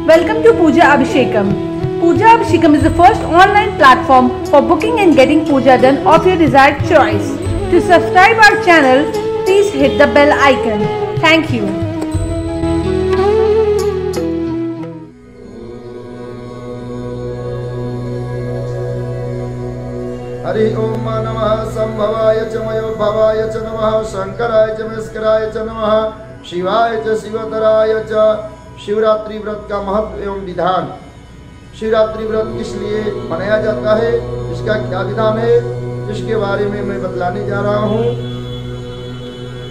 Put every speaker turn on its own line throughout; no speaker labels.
Welcome to Puja Abhishekam. Puja Abhishekam is the first online platform for booking and getting puja done of your desired choice. To subscribe our channel, please hit the bell icon. Thank you.
Hari ओम नमः संभवाय च मयोभवाय च नमः शंकराय च मस्कराय च नमः शिवाय च शिवतराय च। शिवरात्रि व्रत का महत्व एवं विधान। शिवरात्रि व्रत किस लिए मनाया जाता है, इसका क्या विधान है, इसके बारे में मैं बतलाने जा रहा हूँ।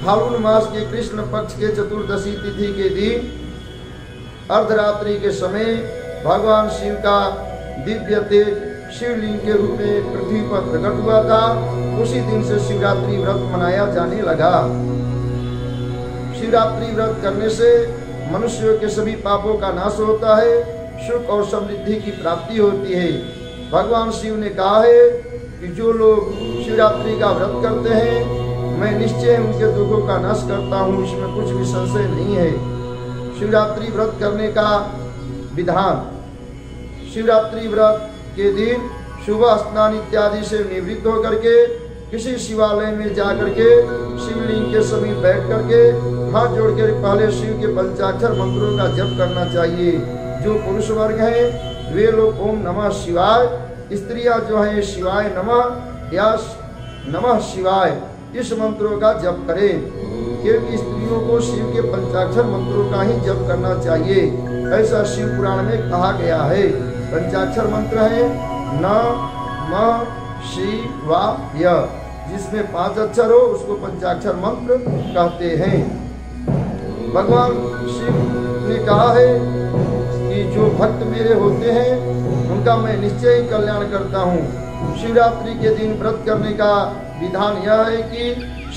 फाल्गुन मास के कृष्ण पक्ष के चतुर्दशी तिथि के दिन अर्धरात्रि के समय भगवान शिव का दिव्य तेज शिवलिंग के रूप में पृथ्वी पर प्रकट हुआ था। उसी दिन से शिवरात्रि व्रत मनाया जाने लगा। शिवरात्रि व्रत करने से मनुष्यों के सभी पापों का नाश होता है, सुख और समृद्धि की प्राप्ति होती है। भगवान शिव ने कहा है कि जो लोग शिवरात्रि का व्रत करते हैं, मैं निश्चय उनके दुखों का नाश करता हूँ, इसमें कुछ भी संशय नहीं है। शिवरात्रि व्रत करने का विधान। शिवरात्रि व्रत के दिन सुबह स्नान इत्यादि से निवृत्त होकर के किसी शिवालय में जाकर के शिवलिंग के समीप बैठ करके हाथ जोड़ के पहले शिव के पंचाक्षर मंत्रों का जप करना चाहिए। जो पुरुष वर्ग हैं वे लोग ओम नमः शिवाय, स्त्रियां जो हैं शिवाय नमः या नमः शिवाय इस मंत्रों का जप करें, क्योंकि स्त्रियों को शिव के पंचाक्षर मंत्रों का ही जप करना चाहिए, ऐसा शिव पुराण में कहा गया है। पंचाक्षर मंत्र है नमः शिवाय, जिसमें 5 अक्षर हो उसको पंचाक्षर मंत्र कहते हैं। भगवान शिव ने कहा है कि जो भक्त मेरे होते हैं उनका मैं निश्चय ही कल्याण करता हूँ। शिवरात्रि के दिन व्रत करने का विधान यह है कि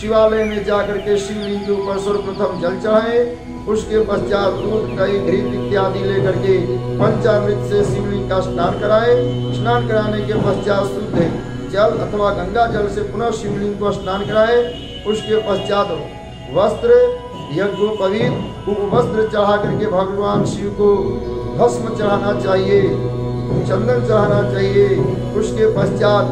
शिवालय में जाकर के शिवलिंग के ऊपर सर्वप्रथम जल चढ़ाएं, उसके पश्चात दूध दही घृत इत्यादि लेकर के पंचामृत से शिवलिंग का स्नान कराएं। स्नान कराने के पश्चात शुद्ध जल अथवा गंगा जल से पुनः शिवलिंग को स्नान कराएं। उसके पश्चात वस्त्र यज्ञोपवीत वस्त्र चढ़ा करके भगवान शिव को भस्म चढ़ाना चाहिए, चंदन चढ़ाना चाहिए। उसके पश्चात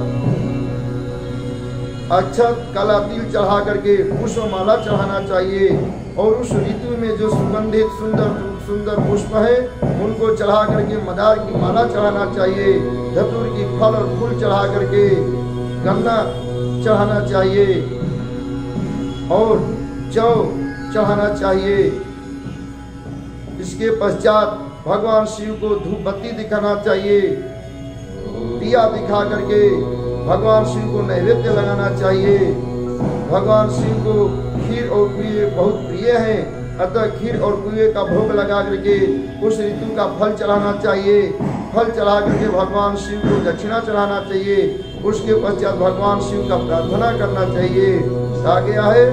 अक्षत काला तिल चढ़ा करके पुष्पमाला चढ़ाना चाहिए, और उस ऋतु में जो सुगंधित सुंदर सुंदर पुष्प है उनको चढ़ा करके मदार की माला चढ़ाना चाहिए। धतूर की फल और फूल चढ़ा करके गन्ना चढ़ाना चाहिए और जौ चढ़ाना चाहिए। इसके पश्चात भगवान शिव को धूप बत्ती दिखाना चाहिए, दिया दिखा करके भगवान शिव को नैवेद्य लगाना चाहिए। भगवान शिव को खीर और पुए बहुत प्रिय हैं, अतः खीर और पुए का भोग लगा करके उस ऋतु का फल चढ़ाना चाहिए। फल चढ़ा करके भगवान शिव को दक्षिणा चढ़ाना चाहिए। उसके पश्चात भगवान शिव का प्रार्थना करना चाहिए। कहा गया है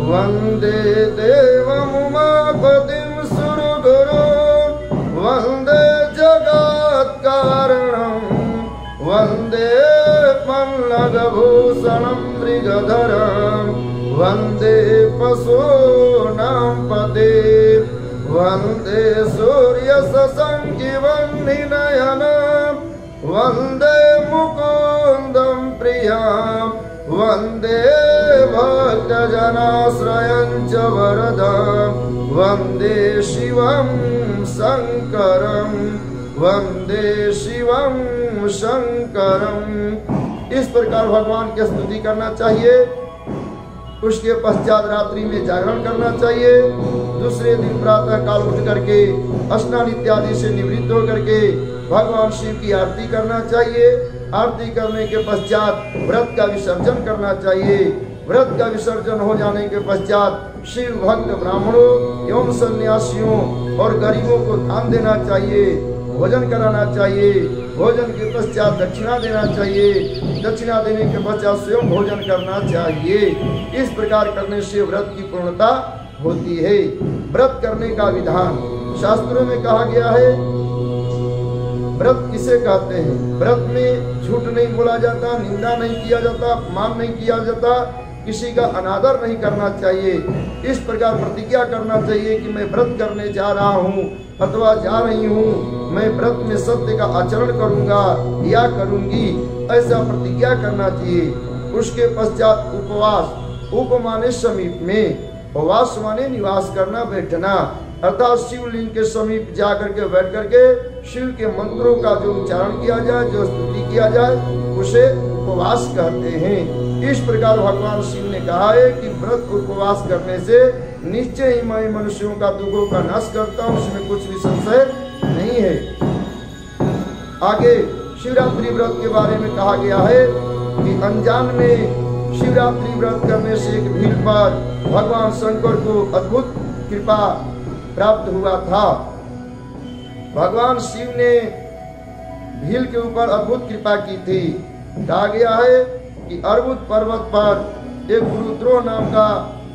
वंदे देवम् उमापतिम् सुरगुरुम् वंदे जगत् कारणम् वंदे पल्लवभूषणं मृगधरं वंदे पशूनां पते वंदे सूर्य शशाङ्कवह्निनयनं वंदे मुकुन्दं प्रियं वंदे भक्तजनाश्रयं च वरदं वंदे शिवं शंकरं वंदे शिवं शंकरम। इस प्रकार भगवान की स्तुति करना चाहिए। उसके पश्चात रात्रि में जागरण करना चाहिए। दूसरे दिन प्रातः काल उठ करके स्नान इत्यादि से निवृत्त होकर के भगवान शिव की आरती करना चाहिए। आरती करने के पश्चात व्रत का विसर्जन करना चाहिए। व्रत का विसर्जन हो जाने के पश्चात शिव भक्त ब्राह्मणों एवं सन्यासियों और गरीबों को दान देना चाहिए, भोजन कराना चाहिए। भोजन के पश्चात दक्षिणा देना चाहिए। दक्षिणा देने के पश्चात स्वयं भोजन करना चाहिए। इस प्रकार करने से व्रत की पूर्णता होती है। व्रत करने का विधान शास्त्रों में कहा गया है। व्रत किसे कहते हैं? व्रत में झूठ नहीं बोला जाता, निंदा नहीं किया जाता, अपमान नहीं किया जाता, किसी का अनादर नहीं करना चाहिए। इस प्रकार प्रतिज्ञा करना चाहिए कि मैं व्रत करने जा रहा हूँ अथवा जा रही हूँ, मैं व्रत में सत्य का आचरण करूँगा या करूँगी, ऐसा प्रतिज्ञा करना चाहिए। उसके पश्चात उपवास, उप माने समीप में, उपवास माने निवास करना, बैठना, अर्थात शिवलिंग के समीप जाकर के बैठ करके शिव के मंत्रों का जो उच्चारण किया जाए, जो स्तुति किया जाए, उसे उपवास कहते हैं। इस प्रकार भगवान शिव ने कहा है कि व्रत उपवास करने से निश्चय ही मैं मनुष्यों का दुखों का नाश करता हूँ, उसमें कुछ भी संशय नहीं है। आगे शिवरात्रि व्रत के बारे में कहा गया है कि अनजान में शिवरात्रि व्रत करने से एक भील पर भगवान शंकर को अद्भुत कृपा प्राप्त हुआ था। भगवान शिव ने भील के ऊपर अद्भुत कृपा की थी। कहा गया है कि अर्बुद पर्वत पर एक गुरुद्रोह नाम का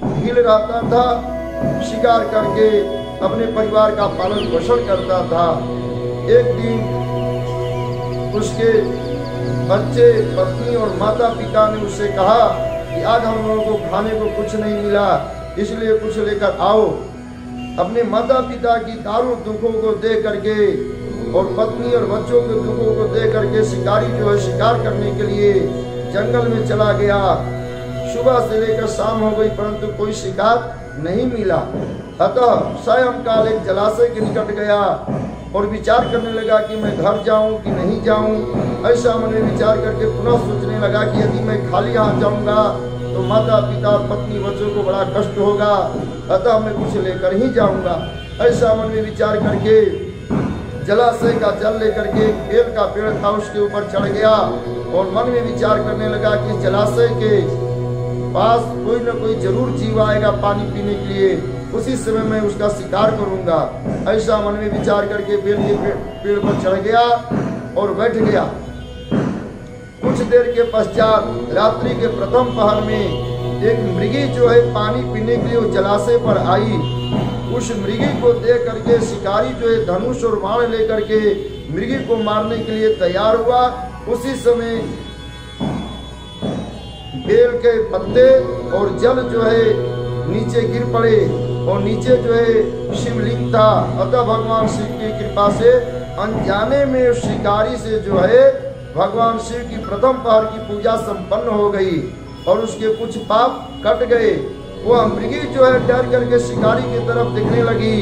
भील रहता था, शिकार करके अपने परिवार का पालन पोषण करता था। एक दिन उसके बच्चे, पत्नी और माता पिता ने उससे कहा कि आज हम लोगों को खाने को कुछ नहीं मिला, इसलिए कुछ लेकर आओ। अपने माता पिता की दारुण दुखों को देख करके और पत्नी और बच्चों के दुखों को देख करके शिकारी जो है शिकार करने के लिए जंगल में चला गया। सुबह से लेकर शाम हो गई परंतु कोई शिकार नहीं मिला। अतः सायंकाल एक जलाशय के निकट गया और विचार करने लगा कि मैं घर जाऊं कि नहीं जाऊं। ऐसा मन में विचार करके पुनः सोचने लगा कि यदि मैं खाली हाथ जाऊंगा तो माता पिता पत्नी बच्चों को बड़ा कष्ट होगा, अतः मैं कुछ लेकर ही जाऊंगा। ऐसा मन में विचार करके जलाशय का जल लेकर के बेल का पेड़ था उसके ऊपर चढ़ गया और मन में विचार करने लगा कि जलाशय के पास कोई न कोई जरूर जीव आएगा पानी पीने के लिए, उसी समय मैं उसका शिकार करूंगा। ऐसा मन में विचार करके बेल के पेड़ पर चढ़ गया और बैठ गया। कुछ देर के पश्चात रात्रि के प्रथम पहर में एक मृगी जो है पानी पीने के लिए उस जलाशय पर आई। उस मृगी को देख करके शिकारी जो है धनुष और बाण लेकर के मृगी को मारने के लिए तैयार हुआ। उसी समय बेल के पत्ते और जल जो है नीचे गिर पड़े और नीचे जो है शिवलिंग था। अतः भगवान शिव की कृपा से अनजाने में शिकारी से जो है भगवान शिव की प्रथम पहर की पूजा संपन्न हो गई और उसके कुछ पाप कट गए। वह मृगी जो है डर करके शिकारी की तरफ देखने लगी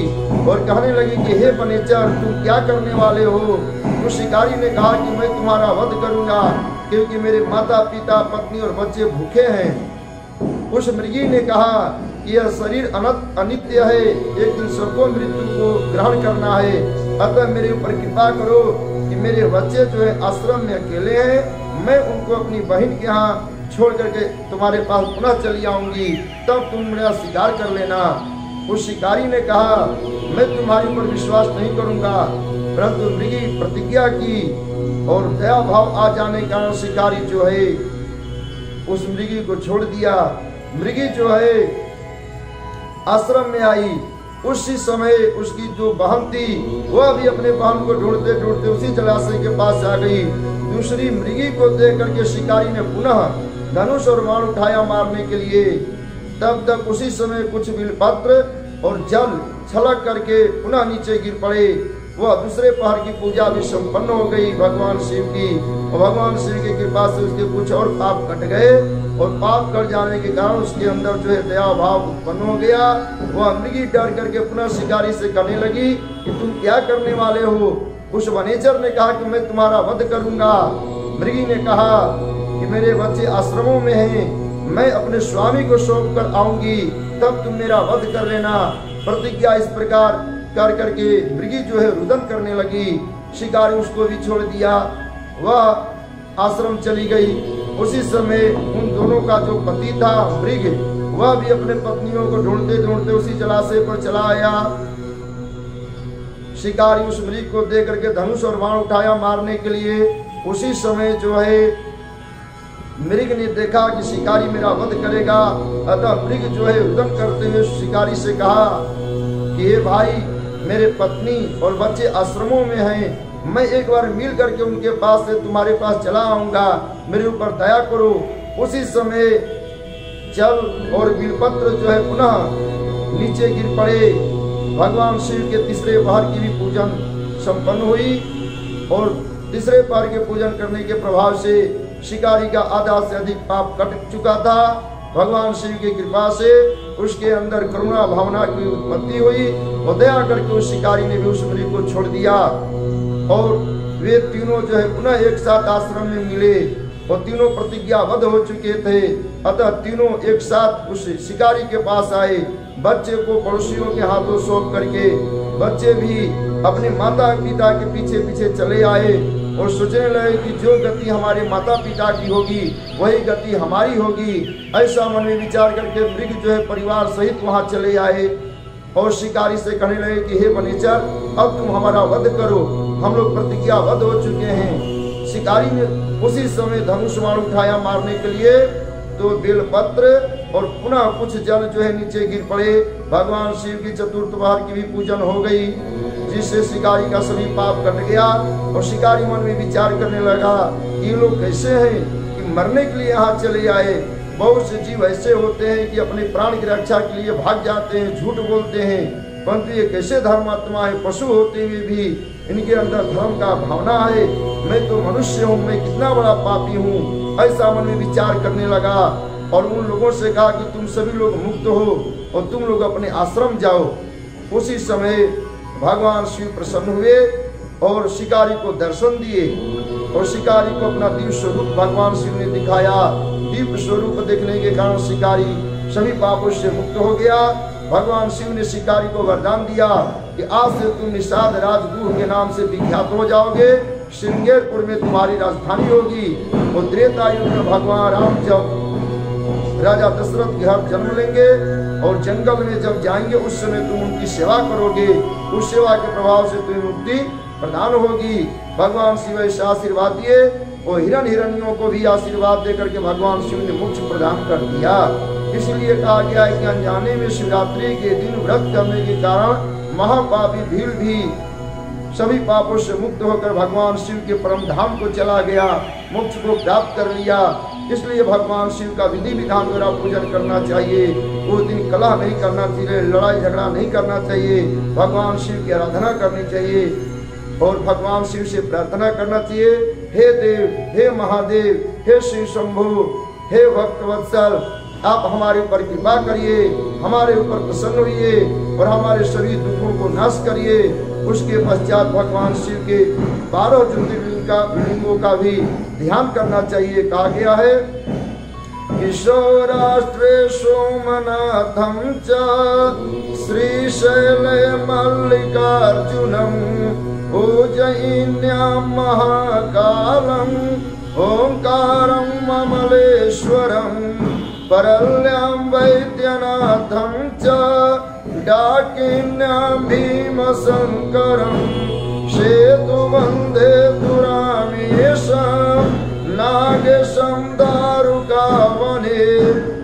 और कहने लगी कि हे वनेचर, तुम क्या करने वाले हो? तो शिकारी ने कहा कि मैं तुम्हारा वध करूंगा क्योंकि मेरे माता पिता पत्नी और बच्चे भूखे हैं। उस मृगी ने कहा कि यह शरीर अनित्य है, एक दिन सबको मृत्यु को ग्रहण करना है, अतः मेरे ऊपर कृपा करो कि मेरे बच्चे जो है आश्रम में अकेले हैं, मैं उनको अपनी बहन के यहाँ छोड़ करके तुम्हारे पास पुनः चली आऊंगी, तब तुम मेरा शिकार कर लेना। उस शिकारी ने कहा मैं तुम्हारे ऊपर विश्वास नहीं करूंगा, परंतु मृगी प्रतिज्ञा की और दया भाव आ जाने के कारण शिकारी जो है उस मृगी को छोड़ दिया। मृगी जो है आश्रम में आई। उसी समय उसकी जो बहन थी वह भी अपने बहन को ढूंढते ढूंढते उसी जलाशय के पास आ गई। दूसरी मृगी को देख करके शिकारी ने पुनः धनुष और बाण उठाया मारने के लिए। तब तक उसी समय कुछ बिलपत्र और जल छलक करके पुनः नीचे गिर पड़े। वह दूसरे पहर की पूजा भी संपन्न हो गई भगवान शिव की, और भगवान शिव की कृपा से उसके कुछ और पाप कट गए और पाप कट जाने के कारण उसके अंदर जो है दया भाव उत्पन्न हो गया। वह मृगी डर करके पुनः शिकारी से कहने लगी कि तुम क्या करने वाले हो? उस वनेचर ने कहा कि मैं तुम्हारा वध करूंगा। मृगी ने कहा कि मेरे बच्चे आश्रमों में हैं, मैं अपने स्वामी को सौंप कर आऊंगी, तब तुम मेरा वध कर लेना। प्रतिज्ञा इस प्रकार कर करके मृगी जो है रुदन करने लगी। शिकारी उसको भी छोड़ दिया, वह आश्रम चली गई। उसी समय उन दोनों का जो पति था मृग, वह भी अपने पत्नियों को ढूंढते ढूंढते उसी जलाशय पर चला आया। शिकारी उस मृग को देख करके धनुष और बाण उठाया मारने के लिए। उसी समय जो है मृग ने देखा कि शिकारी मेरा वध करेगा, अतः मृग जो है रुदन करते हुए शिकारी से कहा कि हे भाई, मेरे पत्नी और बच्चे आश्रमों में हैं, मैं एक बार मिल करके उनके पास से तुम्हारे पास चला आऊंगा, मेरे ऊपर दया करो। उसी समय जल और बिलपत्र जो है पुनः नीचे गिर पड़े। भगवान शिव के तीसरे पहर की भी पूजन संपन्न हुई और तीसरे पहर के पूजन करने के प्रभाव से शिकारी का आधा से अधिक पाप कट चुका था। भगवान शिव की कृपा से उसके अंदर करुणा भावना की उत्पत्ति हुई और दया करके उस शिकारी ने भी उस मृग को छोड़ दिया और वे तीनों जो है पुनः एक साथ आश्रम में मिले और तीनों प्रतिज्ञाबद्ध हो चुके थे। अतः तीनों एक साथ उस शिकारी के पास आए। बच्चे को पड़ोसियों के हाथों सौंप करके बच्चे भी अपने माता पिता के पीछे पीछे चले आए और सोचने लगे कि जो गति हमारे माता पिता की होगी वही गति हमारी होगी। ऐसा मन में विचार करके मृग जो है परिवार सहित वहां चले आए और शिकारी से कहने लगे कि हे वनेचर, अब तुम हमारा वध करो, हम लोग प्रतिज्ञाबद्ध हो चुके हैं। शिकारी ने उसी समय धनुष बाण उठाया मारने के लिए, तो बेलपत्र और पुनः कुछ जल जो है नीचे गिर पड़े। भगवान शिव की चतुर्थ पहर की भी पूजन हो गई, जिससे शिकारी का सभी पाप कट गया। और शिकारी मन में विचार करने लगा कि ये लोग कैसे हैं कि मरने के लिए यहाँ चले आए। बहुत से जीव ऐसे होते हैं कि अपने प्राण की रक्षा के लिए भाग जाते हैं, झूठ बोलते हैं, परंतु ये कैसे धर्मात्मा है, पशु होते हुए भी इनके अंदर धर्म का भावना है। मैं तो मनुष्य हूँ, मैं कितना बड़ा पापी हूँ। ऐसा मन में विचार करने लगा और उन लोगों से कहा कि तुम सभी लोग मुक्त हो और तुम लोग अपने आश्रम जाओ। उसी समय भगवान शिव प्रसन्न हुए और शिकारी को दर्शन दिए और शिकारी को अपना दिव्य स्वरूप भगवान शिव ने दिखाया। दिव्य स्वरूप देखने के कारण शिकारी सभी पापों से मुक्त हो गया। भगवान शिव ने शिकारी को वरदान दिया कि आज से तुम निषाद राजगुह के नाम से विख्यात हो जाओगे। श्रृंगेरपुर में तुम्हारी राजधानी होगी और त्रेता युग में भगवान राम जब राजा दशरथ के घर जन्म लेंगे और जंगल में जब जाएंगे उस समय तुम उनकी सेवा करोगे। उस सेवा के प्रभाव से तुम्हें मुक्ति प्रदान होगी। भगवान शिव ऐसे आशीर्वाद दिए और हिरण्यों को भी आशीर्वाद देकर के भगवान शिव ने मोक्ष प्रदान कर दिया। इसलिए कहा गया है कि अनजाने में शिवरात्रि के दिन व्रत करने के कारण महापापी भील भी सभी पापों से मुक्त होकर भगवान शिव के परम धाम को चला गया, मोक्ष को प्राप्त कर लिया। इसलिए भगवान शिव का विधि विधान द्वारा पूजन करना चाहिए। उस दिन कलह नहीं करना चाहिए, लड़ाई झगड़ा नहीं करना चाहिए, भगवान शिव की आराधना करनी चाहिए और भगवान शिव से प्रार्थना करना चाहिए, हे देव, हे महादेव, हे शिव शंभु, हे भक्त वत्सल, आप हमारे ऊपर कृपा करिए, हमारे ऊपर प्रसन्न होइए और हमारे सभी दुखों को नाश करिए। उसके पश्चात भगवान शिव के 12 ज्योतिर्लिंगों का भी ध्यान करना चाहिए। कहा गया है कि सौराष्ट्रे सोमनाथम च श्रीशैले मल्लिकार्जुनम उज्जयिन्यां महाकालं ओंकारं ममलेश्वरं परल्यां वैद्यनाथं च डाकिन्यां भीमशंकरं सेतुवन्दे दुरामेशं नागेशं दारुकावने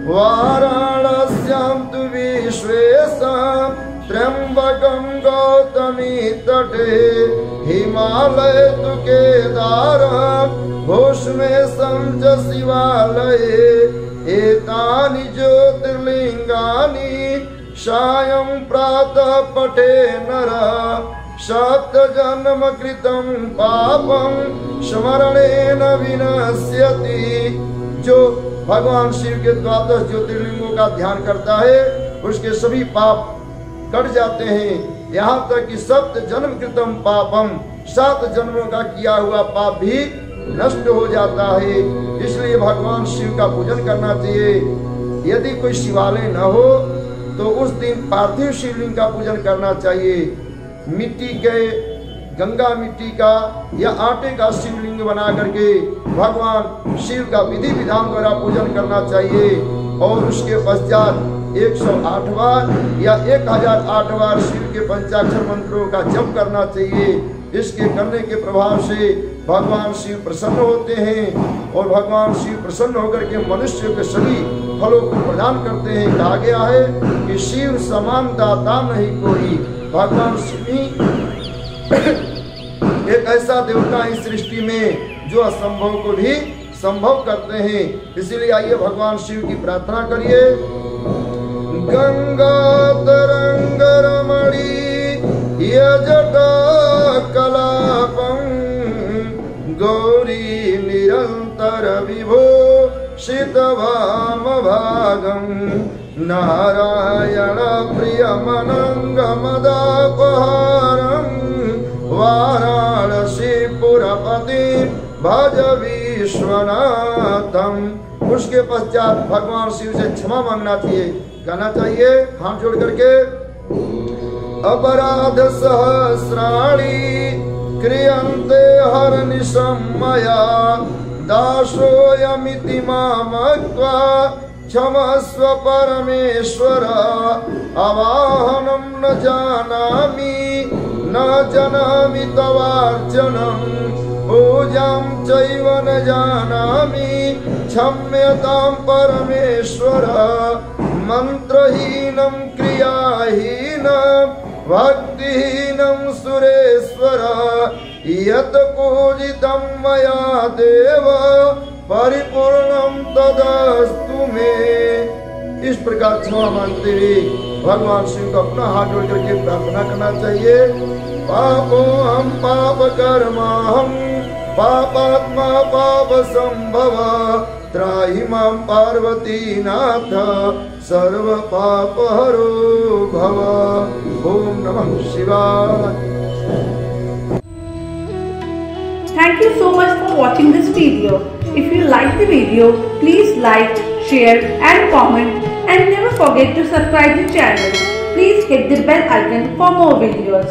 वाराणस्यां तु विश्वेशं त्र्यंबकं गौतमी तटे हिमालय तु केदारं भूष्मेशं च शिवालये एतानि ज्योतिर्लिंगानि सायं प्रातः पठे नरः सप्तजन्म कृतं पापं स्मरणेन विनश्यति। जो भगवान शिव के 12 ज्योतिर्लिंगों का ध्यान करता है उसके सभी पाप कट जाते हैं। यहाँ तक कि 7 जन्म कृतम पापम, 7 जन्मों का किया हुआ पाप भी नष्ट हो जाता है। इसलिए भगवान शिव का पूजन करना चाहिए। यदि कोई शिवालय न हो तो उस दिन पार्थिव शिवलिंग का पूजन करना चाहिए। मिट्टी के, गंगा मिट्टी का या आटे का शिवलिंग बना करके भगवान शिव का विधि विधान द्वारा पूजन करना चाहिए और उसके पश्चात 108 बार या 1008 बार शिव के पंचाक्षर मंत्रों का जप करना चाहिए। इसके करने के प्रभाव से भगवान शिव प्रसन्न होते हैं और भगवान शिव प्रसन्न होकर के मनुष्य के सभी फलों को प्रदान करते हैं। कहा गया है कि शिव समान दाता नहीं कोई। भगवान शिव ही एक ऐसा देवता इस सृष्टि में जो असंभव को भी संभव करते हैं। इसीलिए आइए भगवान शिव की प्रार्थना करिए। गंगा तरंग रमणी यजटा कलापं गौरी निरंतर विभो शितवामभागं नारायण प्रियमनंगमदापहारं वाराणसीपुरपति भज विश्वनाथम। उसके पश्चात भगवान शिव से क्षमा मांगना चाहिए। कहना चाहिए हाथ जोड़ करके, अपराध सहस्राणि क्रियन्ते हरनिशं मया दासोऽयमिति मामत्वा क्षमस्व परमेश्वर। अवाहनं न जानामि न जानामि तवार्चनं पूजां चैव न जानामि क्षम्यतां परमेश्वर। मंत्रहीनं क्रियाहीनं भक्तिहीनं सुरेश्वर यत् पूजितं मया देव परिपूर्णं तदस्तु मे। इस प्रकार क्षमा मांगते हुए भगवान शिव को अपना हाथ जोड़ करके प्रार्थना करना चाहिए। पापो हम पाप कर्मा हम पापात्मा पाप संभव त्राहि मां पार्वती नाथ सर्व पाप हरो भव। ओम नमः शिवाय।
Thank you so much for watching this video. If you like the video, please like, share and comment, and never forget to subscribe the channel. Please hit the bell icon for more videos.